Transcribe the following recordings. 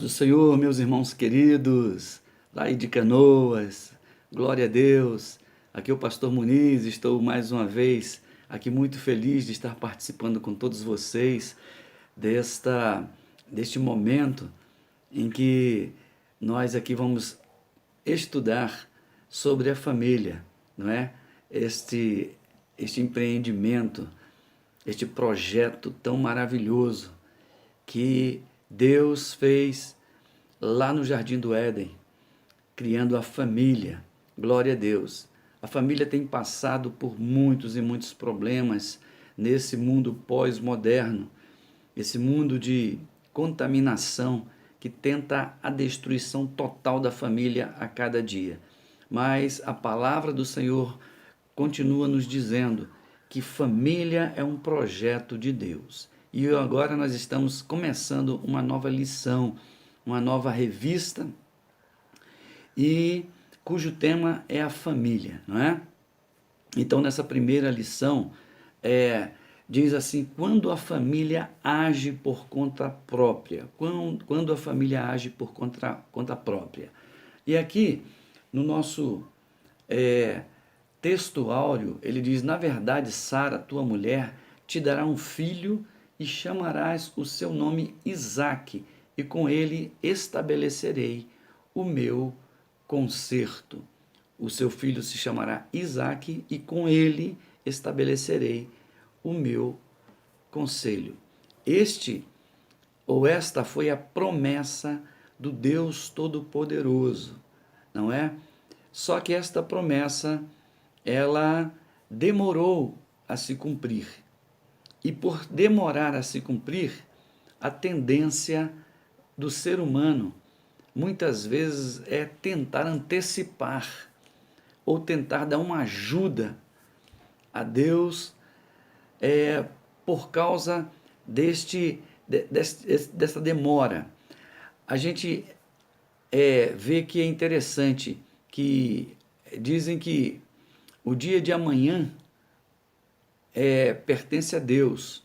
do Senhor, meus irmãos queridos, lá de Canoas, glória a Deus. Aqui é o pastor Muniz, estou mais uma vez aqui muito feliz de estar participando com todos vocês deste momento em que nós aqui vamos estudar sobre a família, não é? Este empreendimento, este projeto tão maravilhoso que Deus fez lá no Jardim do Éden, criando a família. Glória a Deus. A família tem passado por muitos e muitos problemas nesse mundo pós-moderno, esse mundo de contaminação que tenta a destruição total da família a cada dia. Mas a palavra do Senhor continua nos dizendo que família é um projeto de Deus. E agora nós estamos começando uma nova lição, uma nova revista, e cujo tema é a família, não é? Então, nessa primeira lição, diz assim: quando a família age por conta própria. Quando a família age por conta própria. E aqui, no nosso texto áureo, ele diz: na verdade, Sara, tua mulher, te dará um filho e chamarás o seu nome Isaque, e com ele estabelecerei o meu concerto. O seu filho se chamará Isaque, e com ele estabelecerei o meu conselho. Esta foi a promessa do Deus Todo-Poderoso, não é? Só que esta promessa, ela demorou a se cumprir. E por demorar a se cumprir, a tendência do ser humano, muitas vezes, é tentar antecipar ou tentar dar uma ajuda a Deus por causa dessa demora. A gente vê que é interessante que dizem que o dia de amanhã pertence a Deus.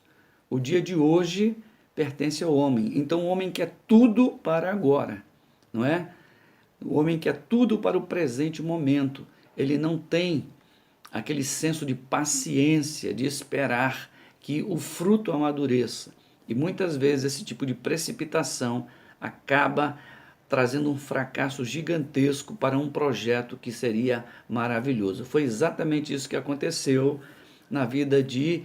O dia de hoje pertence ao homem. Então o homem quer tudo para agora, não é? O homem quer tudo para o presente momento. Ele não tem aquele senso de paciência, de esperar que o fruto amadureça. E muitas vezes esse tipo de precipitação acaba trazendo um fracasso gigantesco para um projeto que seria maravilhoso. Foi exatamente isso que aconteceu na vida de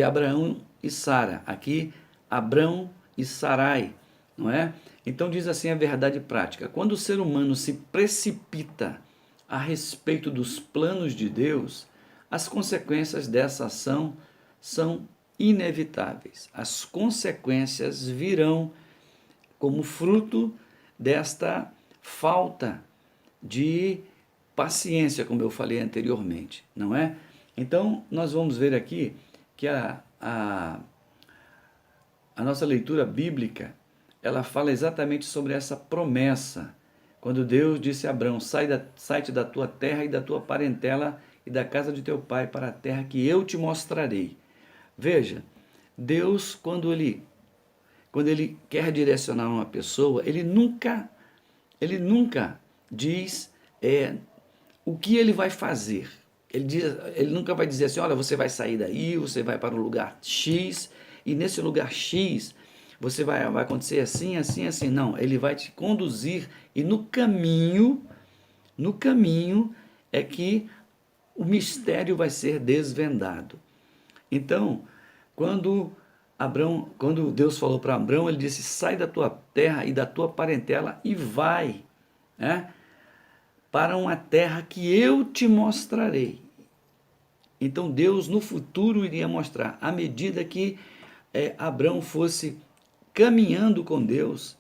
Abraão e Sara. Aqui, Abrão e Sarai, não é? Então diz assim a verdade prática: quando o ser humano se precipita a respeito dos planos de Deus, as consequências dessa ação são inevitáveis. As consequências virão como fruto desta falta de paciência, como eu falei anteriormente, não é? Então, nós vamos ver aqui que a nossa leitura bíblica, ela fala exatamente sobre essa promessa. Quando Deus disse a Abrão: sai-te da tua terra e da tua parentela e da casa de teu pai para a terra que eu te mostrarei. Veja, Deus, quando ele quer direcionar uma pessoa, ele nunca diz o que ele vai fazer. Ele nunca vai dizer assim: olha, você vai sair daí, você vai para um lugar X, e nesse lugar X você vai acontecer assim, assim, assim. Não, ele vai te conduzir, e no caminho é que o mistério vai ser desvendado. Então, quando Deus falou para Abrão, ele disse: sai da tua terra e da tua parentela e vai, para uma terra que eu te mostrarei. Então Deus no futuro iria mostrar, à medida que Abrão fosse caminhando com Deus,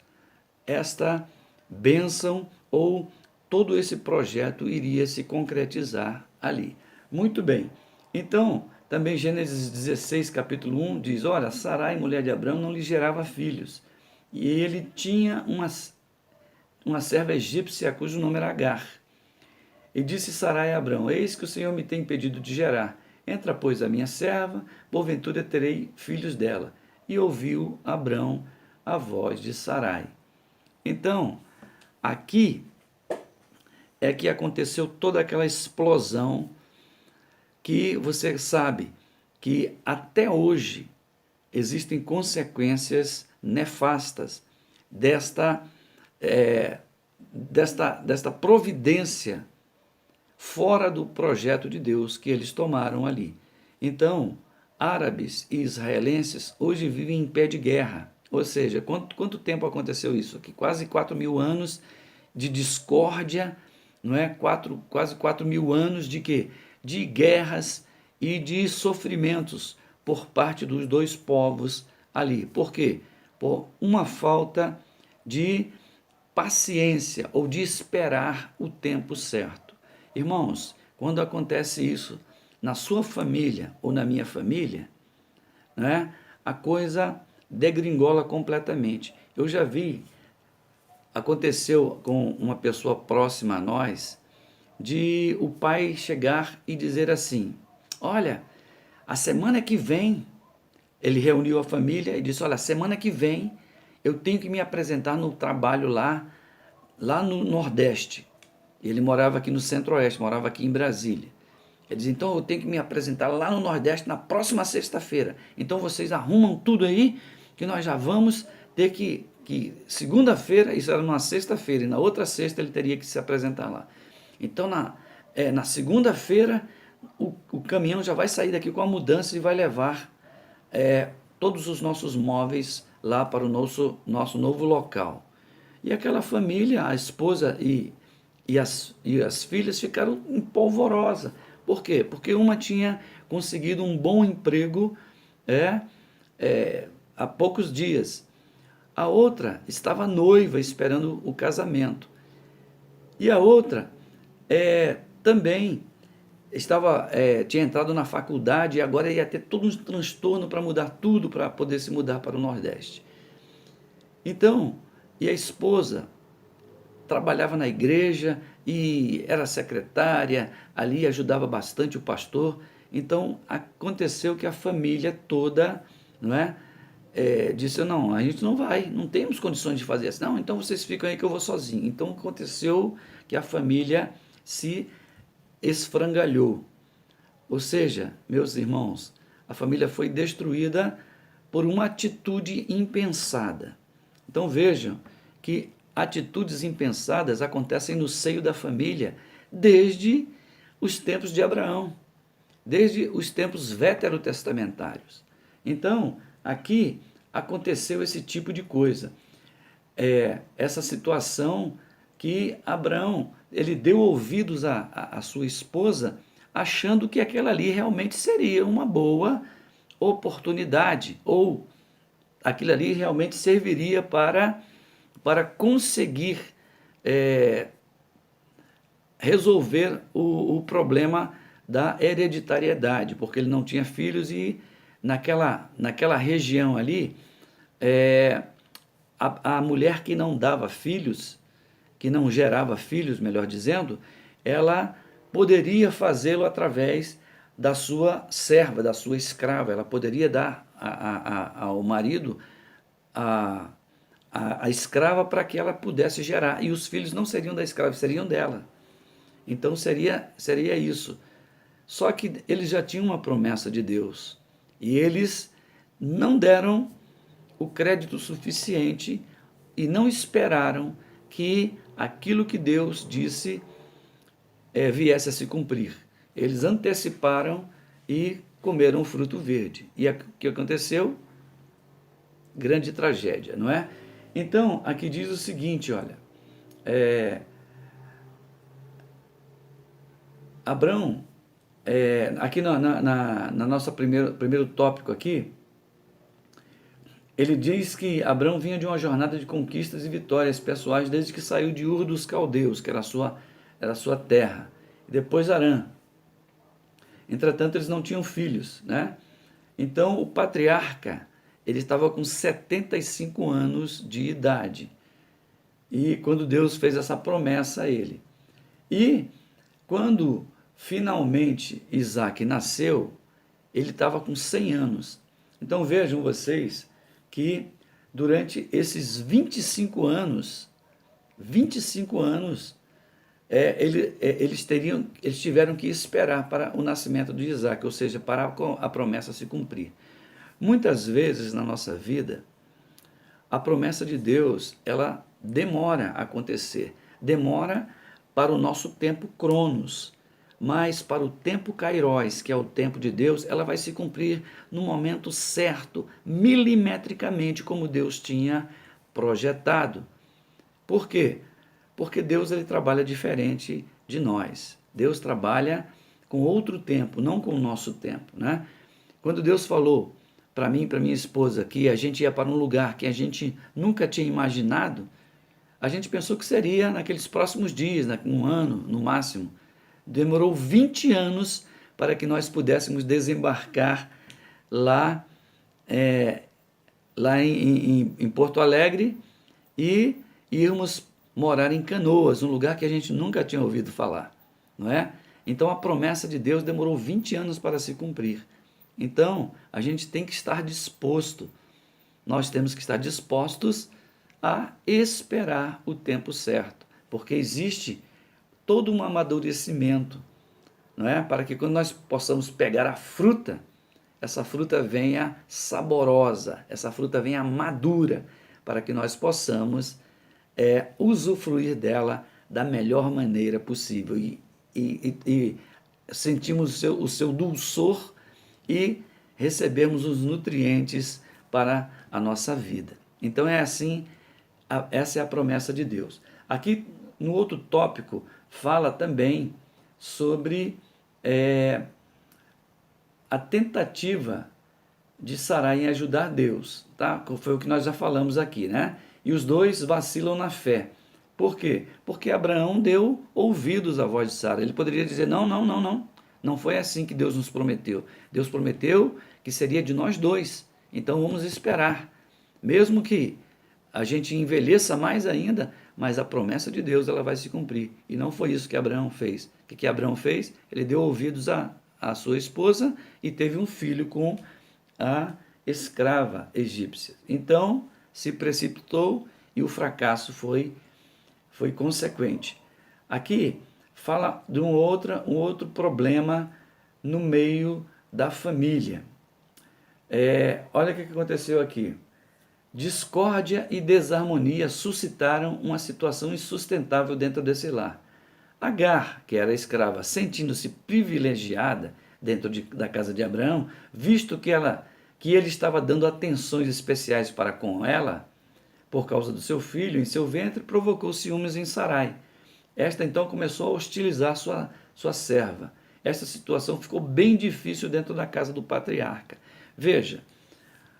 esta bênção ou todo esse projeto iria se concretizar ali. Muito bem, então também Gênesis 16, capítulo 1, diz: olha, Sarai, mulher de Abrão, não lhe gerava filhos, e ele tinha uma serva egípcia cujo nome era Agar. E disse Sarai a Abrão: eis que o Senhor me tem impedido de gerar. Entra, pois, a minha serva, porventura terei filhos dela. E ouviu Abrão a voz de Sarai. Então, aqui é que aconteceu toda aquela explosão que você sabe que até hoje existem consequências nefastas desta providência fora do projeto de Deus que eles tomaram ali. Então, árabes e israelenses hoje vivem em pé de guerra. Ou seja, quanto tempo aconteceu isso? Aqui, quase 4.000 anos de discórdia, não é? Quase 4.000 anos de quê? De guerras e de sofrimentos por parte dos dois povos ali. Por quê? Por uma falta de paciência ou de esperar o tempo certo. Irmãos, quando acontece isso na sua família ou na minha família, né, a coisa degringola completamente. Eu já vi, aconteceu com uma pessoa próxima a nós, de o pai chegar e dizer assim: olha, a semana que vem, ele reuniu a família e disse: olha, semana que vem eu tenho que me apresentar no trabalho lá no Nordeste. Ele morava aqui no Centro-Oeste, morava aqui em Brasília. Ele diz: então eu tenho que me apresentar lá no Nordeste na próxima sexta-feira. Então vocês arrumam tudo aí, que nós já vamos ter que segunda-feira, isso era numa sexta-feira, e na outra sexta ele teria que se apresentar lá. Então na segunda-feira o caminhão já vai sair daqui com a mudança e vai levar todos os nossos móveis lá para o nosso novo local. E aquela família, a esposa e as filhas ficaram em polvorosa. Por quê? Porque uma tinha conseguido um bom emprego há poucos dias. A outra estava noiva esperando o casamento. E a outra também tinha entrado na faculdade e agora ia ter todo um transtorno para mudar tudo, para poder se mudar para o Nordeste. Então, e a esposa trabalhava na igreja e era secretária, ali ajudava bastante o pastor. Então, aconteceu que a família toda, não é, disse: não, a gente não vai, não temos condições de fazer isso. Não, então vocês ficam aí que eu vou sozinho. Então, aconteceu que a família se esfrangalhou. Ou seja, meus irmãos, a família foi destruída por uma atitude impensada. Então vejam que atitudes impensadas acontecem no seio da família desde os tempos de Abraão, desde os tempos veterotestamentários. Então, aqui aconteceu esse tipo de coisa. Essa situação que Abraão, ele deu ouvidos à sua esposa, achando que aquela ali realmente seria uma boa oportunidade, ou aquilo ali realmente serviria para conseguir resolver o problema da hereditariedade, porque ele não tinha filhos e naquela região ali, a mulher que não dava filhos, que não gerava filhos, melhor dizendo, ela poderia fazê-lo através da sua serva, da sua escrava. Ela poderia dar ao marido a escrava para que ela pudesse gerar. E os filhos não seriam da escrava, seriam dela. Então seria isso. Só que eles já tinham uma promessa de Deus. E eles não deram o crédito suficiente e não esperaram que aquilo que Deus disse viesse a se cumprir. Eles anteciparam e comeram o fruto verde. E o que aconteceu? Grande tragédia, não é? Então, aqui diz o seguinte, olha, Abrão, aqui na nossa primeiro tópico aqui, ele diz que Abrão vinha de uma jornada de conquistas e vitórias pessoais desde que saiu de Ur dos Caldeus, que era a sua terra, e depois Harã. Entretanto, eles não tinham filhos, né? Então, o patriarca, ele estava com 75 anos de idade, e quando Deus fez essa promessa a ele. E quando finalmente Isaac nasceu, ele estava com 100 anos. Então vejam vocês que durante esses 25 anos, eles tiveram que esperar para o nascimento de Isaac, ou seja, para a promessa se cumprir. Muitas vezes na nossa vida, a promessa de Deus, ela demora a acontecer, demora para o nosso tempo cronos, mas para o tempo kairos, que é o tempo de Deus, ela vai se cumprir no momento certo, milimetricamente, como Deus tinha projetado. Por quê? Porque Deus ele trabalha diferente de nós. Deus trabalha com outro tempo, não com o nosso tempo, né? Quando Deus falou para mim e para minha esposa que a gente ia para um lugar que a gente nunca tinha imaginado, a gente pensou que seria naqueles próximos dias, um ano no máximo. Demorou 20 anos para que nós pudéssemos desembarcar lá, em Porto Alegre e irmos morar em Canoas, um lugar que a gente nunca tinha ouvido falar, não é? Então a promessa de Deus demorou 20 anos para se cumprir. Então a gente tem que estar disposto, nós temos que estar dispostos a esperar o tempo certo, porque existe todo um amadurecimento, não é? Para que quando nós possamos pegar a fruta, essa fruta venha saborosa, essa fruta venha madura, para que nós possamos usufruir dela da melhor maneira possível e sentimos o seu dulçor e recebemos os nutrientes para a nossa vida. Então é assim, essa é a promessa de Deus. Aqui no outro tópico fala também sobre a tentativa de Sarai em ajudar Deus, tá? Foi o que nós já falamos aqui, né? E os dois vacilam na fé. Por quê? Porque Abraão deu ouvidos à voz de Sara. Ele poderia dizer, não, não, não, não. Não foi assim que Deus nos prometeu. Deus prometeu que seria de nós dois. Então vamos esperar. Mesmo que a gente envelheça mais ainda, mas a promessa de Deus ela vai se cumprir. E não foi isso que Abraão fez. O que Abraão fez? Ele deu ouvidos à sua esposa e teve um filho com a escrava egípcia. Então se precipitou e o fracasso foi consequente. Aqui fala de um outro problema no meio da família. Olha o que aconteceu aqui. Discórdia e desarmonia suscitaram uma situação insustentável dentro desse lar. Agar, que era escrava, sentindo-se privilegiada dentro da casa de Abraão, visto que ele estava dando atenções especiais para com ela, por causa do seu filho em seu ventre, provocou ciúmes em Sarai. Esta então começou a hostilizar sua serva. Essa situação ficou bem difícil dentro da casa do patriarca. Veja,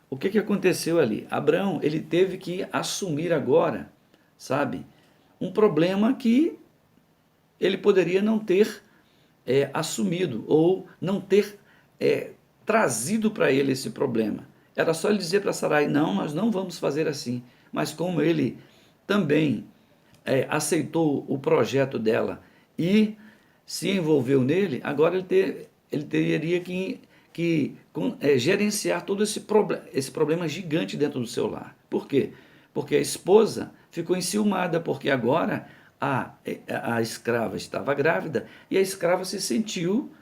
o que aconteceu ali? Abraão, ele teve que assumir agora, sabe, um problema que ele poderia não ter assumido ou não ter trazido para ele esse problema. Era só ele dizer para Sarai, não, nós não vamos fazer assim. Mas como ele também aceitou o projeto dela e se envolveu nele, agora ele teria que gerenciar todo esse problema gigante dentro do seu lar. Por quê? Porque a esposa ficou enciumada, porque agora a escrava estava grávida e a escrava se sentiu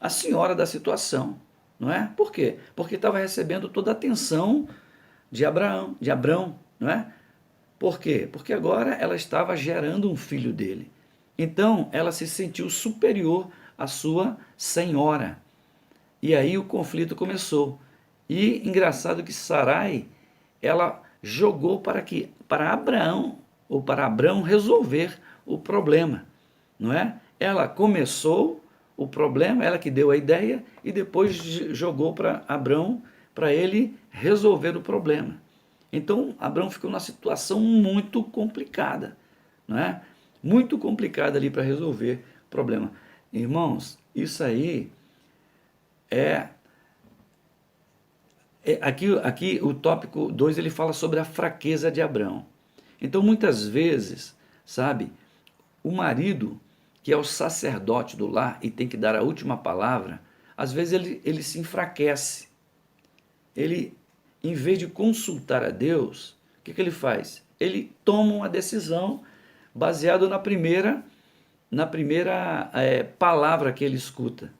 a senhora da situação, não é? Por quê? Porque estava recebendo toda a atenção de Abraão, não é? Por quê? Porque agora ela estava gerando um filho dele. Então ela se sentiu superior à sua senhora. E aí o conflito começou. E engraçado que Sarai, ela jogou para Abraão resolver o problema, não é? Ela começou o problema, ela que deu a ideia e depois jogou para Abraão para ele resolver o problema. Então Abraão ficou numa situação muito complicada, não é? Muito complicada ali para resolver o problema. Irmãos, isso aí aqui o tópico 2 ele fala sobre a fraqueza de Abraão. Então muitas vezes, sabe, o marido, que é o sacerdote do lar e tem que dar a última palavra, às vezes ele se enfraquece. Ele, em vez de consultar a Deus, o que ele faz? Ele toma uma decisão baseada na primeira palavra que ele escuta.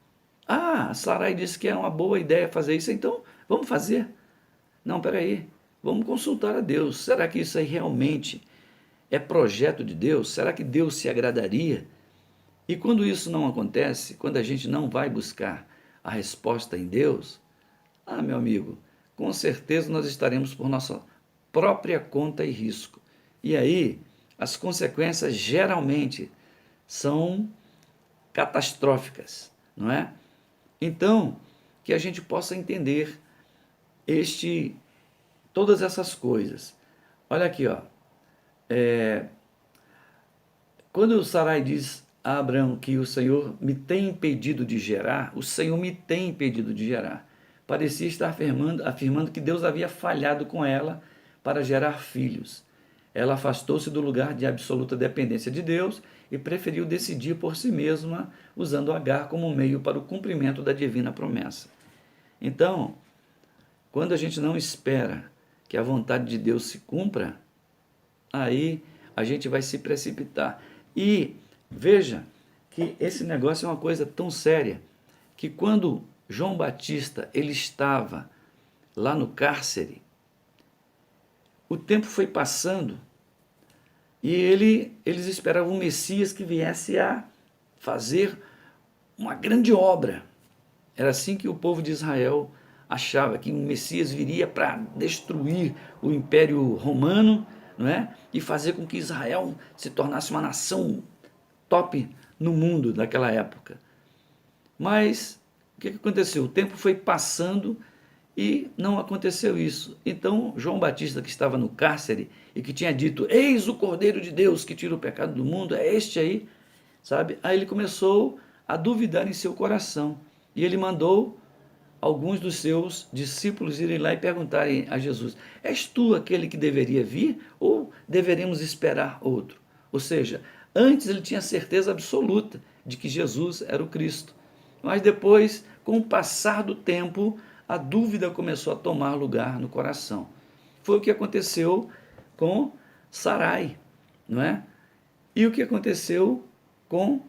Ah, Sarai disse que é uma boa ideia fazer isso, então vamos fazer. Não, peraí, vamos consultar a Deus. Será que isso aí realmente é projeto de Deus? Será que Deus se agradaria? E quando isso não acontece, quando a gente não vai buscar a resposta em Deus, meu amigo, com certeza nós estaremos por nossa própria conta e risco. E aí, as consequências geralmente são catastróficas, não é? Então, que a gente possa entender todas essas coisas. Olha aqui, ó. Quando Sarai diz a Abraão que o Senhor me tem impedido de gerar, o Senhor me tem impedido de gerar. Parecia estar afirmando que Deus havia falhado com ela para gerar filhos. Ela afastou-se do lugar de absoluta dependência de Deus e preferiu decidir por si mesma, usando Agar como meio para o cumprimento da divina promessa. Então, quando a gente não espera que a vontade de Deus se cumpra, aí a gente vai se precipitar. E veja que esse negócio é uma coisa tão séria que quando João Batista ele estava lá no cárcere, o tempo foi passando e eles esperavam um Messias que viesse a fazer uma grande obra. Era assim que o povo de Israel achava, que um Messias viria para destruir o Império Romano, não é? E fazer com que Israel se tornasse uma nação top no mundo naquela época. Mas o que aconteceu? O tempo foi passando e não aconteceu isso. Então, João Batista, que estava no cárcere e que tinha dito: eis o Cordeiro de Deus que tira o pecado do mundo, é este aí, sabe? Aí ele começou a duvidar em seu coração. E ele mandou alguns dos seus discípulos irem lá e perguntarem a Jesus: és tu aquele que deveria vir ou deveremos esperar outro? Ou seja, antes ele tinha certeza absoluta de que Jesus era o Cristo. Mas depois, com o passar do tempo, a dúvida começou a tomar lugar no coração. Foi o que aconteceu com Sarai, não é? E o que aconteceu com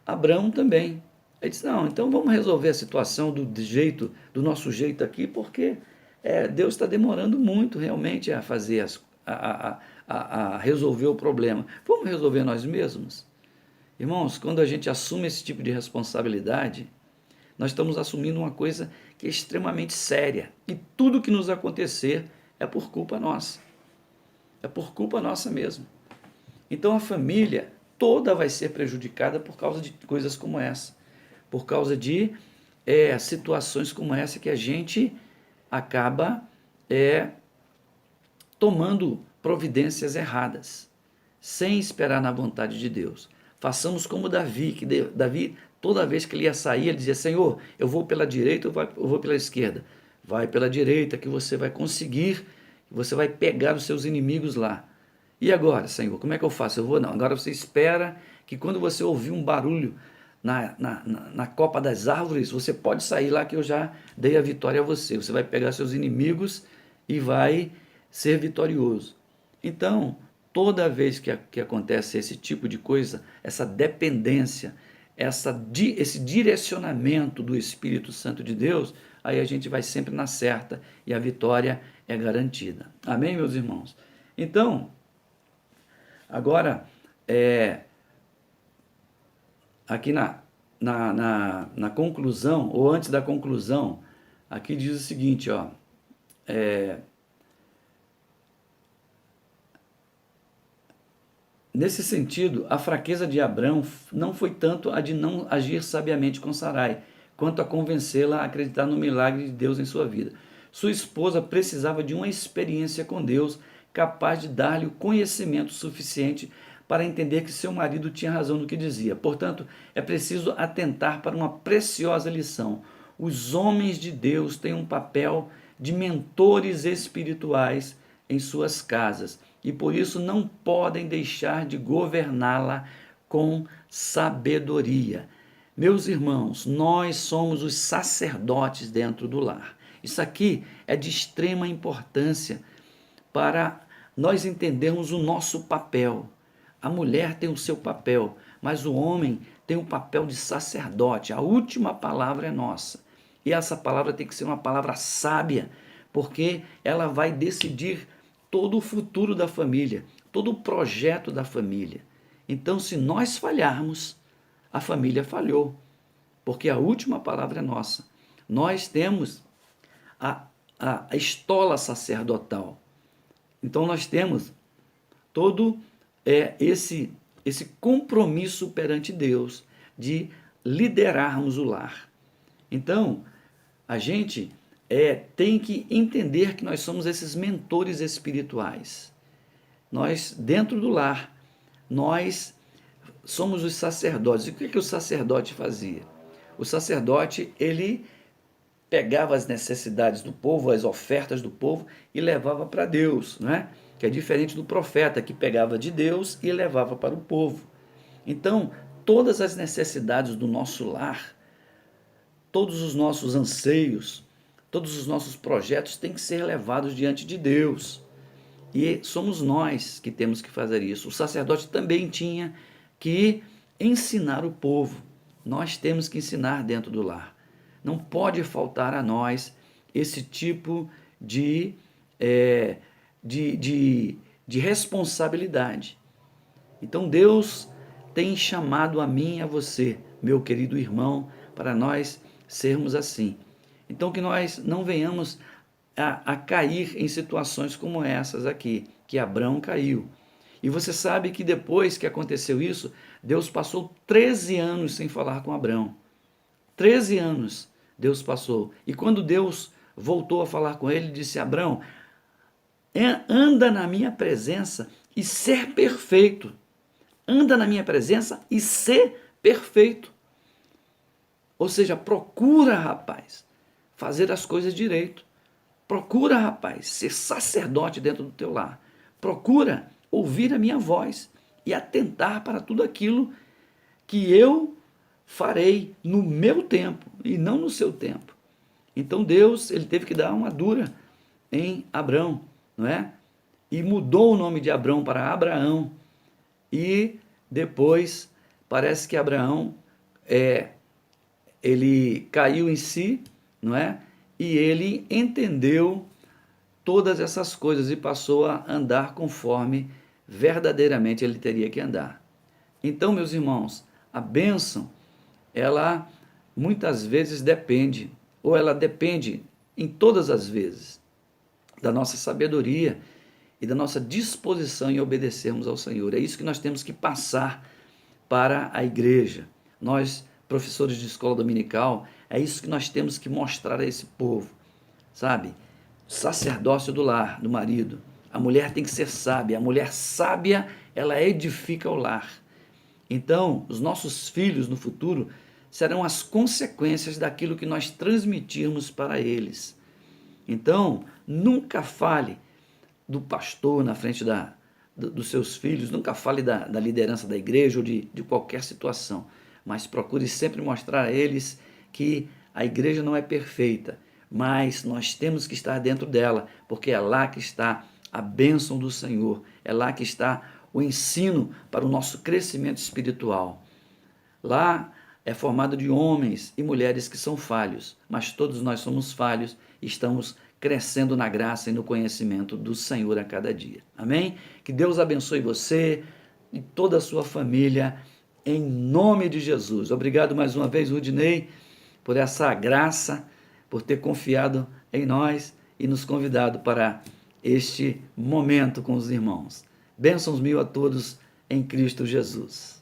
Abraão também. Ele disse: não, então vamos resolver a situação do nosso jeito aqui, porque Deus está demorando muito realmente a fazer a resolver o problema. Vamos resolver nós mesmos? Irmãos, quando a gente assume esse tipo de responsabilidade, nós estamos assumindo uma coisa que é extremamente séria. E tudo que nos acontecer é por culpa nossa. É por culpa nossa mesmo. Então a família toda vai ser prejudicada por causa de coisas como essa. Por causa de situações como essa que a gente acaba tomando providências erradas, sem esperar na vontade de Deus. Façamos como Davi, que Davi, toda vez que ele ia sair, ele dizia: Senhor, eu vou pela direita ou eu vou pela esquerda? Vai pela direita que você vai conseguir, você vai pegar os seus inimigos lá. E agora, Senhor, como é que eu faço? Eu vou? Não, agora você espera que quando você ouvir um barulho na copa das árvores, você pode sair lá que eu já dei a vitória a você. Você vai pegar seus inimigos e vai ser vitorioso. Então, toda vez que acontece esse tipo de coisa, essa dependência, esse direcionamento do Espírito Santo de Deus, aí a gente vai sempre na certa e a vitória é garantida. Amém, meus irmãos? Então, agora, aqui na conclusão, ou antes da conclusão, aqui diz o seguinte, ó, nesse sentido, a fraqueza de Abrão não foi tanto a de não agir sabiamente com Sarai, quanto a convencê-la a acreditar no milagre de Deus em sua vida. Sua esposa precisava de uma experiência com Deus capaz de dar-lhe o conhecimento suficiente para entender que seu marido tinha razão no que dizia. Portanto, é preciso atentar para uma preciosa lição. Os homens de Deus têm um papel de mentores espirituais em suas casas e por isso não podem deixar de governá-la com sabedoria. Meus irmãos, nós somos os sacerdotes dentro do lar. Isso aqui é de extrema importância para nós entendermos o nosso papel. A mulher tem o seu papel, mas o homem tem o papel de sacerdote. A última palavra é nossa. E essa palavra tem que ser uma palavra sábia, porque ela vai decidir todo o futuro da família, todo o projeto da família. Então, se nós falharmos, a família falhou, porque a última palavra é nossa. Nós temos a estola sacerdotal. Então, nós temos todo esse compromisso perante Deus de liderarmos o lar. Então, a gente tem que entender que nós somos esses mentores espirituais. Nós, dentro do lar, nós somos os sacerdotes. E o que o sacerdote fazia? O sacerdote, ele pegava as necessidades do povo, as ofertas do povo e levava para Deus, né? Que é diferente do profeta, que pegava de Deus e levava para o povo. Então, todas as necessidades do nosso lar, todos os nossos anseios, todos os nossos projetos têm que ser levados diante de Deus. E somos nós que temos que fazer isso. O sacerdote também tinha que ensinar o povo. Nós temos que ensinar dentro do lar. Não pode faltar a nós esse tipo de responsabilidade. Então Deus tem chamado a mim e a você, meu querido irmão, para nós sermos assim. Então que nós não venhamos a cair em situações como essas aqui, que Abrão caiu. E você sabe que depois que aconteceu isso, Deus passou 13 anos sem falar com Abrão. 13 anos Deus passou. E quando Deus voltou a falar com ele, disse: Abrão, anda na minha presença e ser perfeito. Anda na minha presença e ser perfeito. Ou seja, procura, rapaz, fazer as coisas direito. Procura, rapaz, ser sacerdote dentro do teu lar. Procura ouvir a minha voz e atentar para tudo aquilo que eu farei no meu tempo e não no seu tempo. Então Deus, ele teve que dar uma dura em Abrão, não é? E mudou o nome de Abrão para Abraão. E depois parece que Abraão ele caiu em si, não é? E ele entendeu todas essas coisas e passou a andar conforme verdadeiramente ele teria que andar. Então, meus irmãos, a bênção, ela muitas vezes depende, ou ela depende em todas as vezes, da nossa sabedoria e da nossa disposição em obedecermos ao Senhor. É isso que nós temos que passar para a igreja. Nós, professores de escola dominical, é isso que nós temos que mostrar a esse povo, sabe? Sacerdócio do lar, do marido. A mulher tem que ser sábia. A mulher sábia, ela edifica o lar. Então, os nossos filhos no futuro serão as consequências daquilo que nós transmitirmos para eles. Então, nunca fale do pastor na frente dos seus filhos, nunca fale da liderança da igreja ou de qualquer situação, mas procure sempre mostrar a eles que a igreja não é perfeita, mas nós temos que estar dentro dela, porque é lá que está a bênção do Senhor, é lá que está o ensino para o nosso crescimento espiritual. Lá é formado de homens e mulheres que são falhos, mas todos nós somos falhos e estamos crescendo na graça e no conhecimento do Senhor a cada dia. Amém? Que Deus abençoe você e toda a sua família, em nome de Jesus. Obrigado mais uma vez, Rudinei, por essa graça, por ter confiado em nós e nos convidado para este momento com os irmãos. Bênçãos mil a todos em Cristo Jesus.